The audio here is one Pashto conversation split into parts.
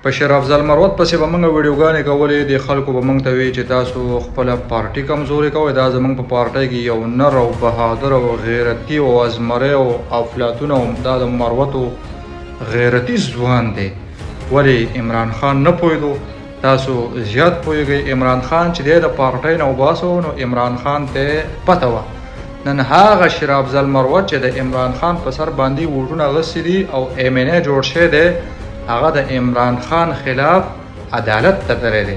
په شیر افضل مروت پسې به موږ ویډیوګانې کولې د خلکو به موږ ته وی چې تاسو خپله پارټي کمزورې کوئ. دا زموږ په پارټۍ کې یو نر او بهادر او غیرتي او ازمری او افلاطون او دا د مروتو غیرتي ځوان دی. ولې عمران خان نه پوهېدو؟ تاسو زیات پوهېږئ. عمران خان چې دی د پارټۍ نه وباسو نو عمران خان ته پته وه. نن هغه شیر افضل مروت چې د عمران خان په سر باندې ووټونه اخیستي دي او MNA جوړ شوی دی، هغه د عمران خان خلاف عدالت ته تللی دی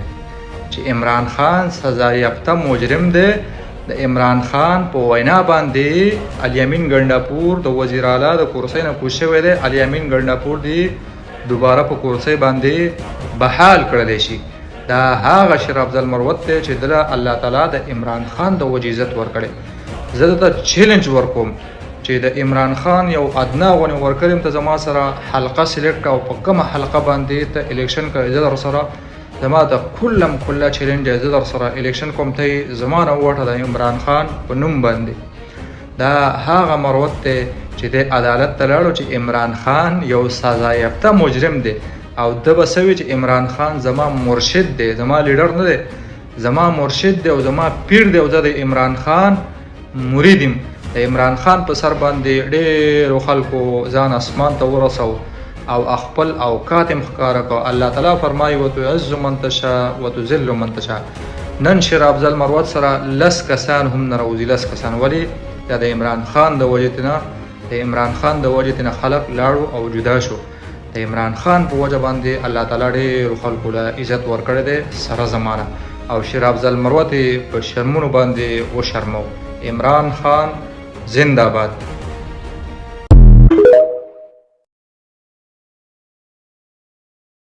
چې عمران خان سزا یافته مجرم دی. د عمران خان په وینا باندې الیمین ګنډاپور د وزیر اعلی د کرسۍ نه کوز شوی دی. الیمین ګنډاپور دی دوباره په کرسۍ باندې بحال کړلی شي. دا هغه شیر افضل مروت دی چې دله الله تعالی د عمران خان د وجې عزت ورکړی. زه درته چیلنج ورکوم چې د عمران خان یو ادنا غونې ورکړم ته زما سره حلقه سلیکټ او په کومه حلقه باندې ته الیکشن کوې زه در سره زما د کله چیلنج زه در سره الیکشن کوم ته زما نه ووټه د عمران خان په نوم باندې. دا هغه مروت دی چې د عدالت ته لاړو چې عمران خان یو سزا یافته مجرم دی او ده به څه وي چې عمران خان زما مرشد دی، زما لیډر نه دی، زما مرشد دی او زما پیر دی او زه د عمران خان مرید یم. د عمران خان په سر باندې ډېرو خلکو ځان اسمان ته ورسو او خپل اوقات یې ښکاره کړه. الله تعالی فرمایي وتعز من تشاء وتذل من تشاء. نن شیر افضل مروت سره 10 کسان هم نه راوځي، 10 کسان. ولې؟ دا د عمران خان د وجې نه خلک لاړو او جدا شو. د عمران خان په وجه باندې الله تعالی ډېرو خلکو له عزت ورکړی دی سره زمانه او شیر افضل مروت په شرمونو باندې وشرمو. عمران خان زندہ باد.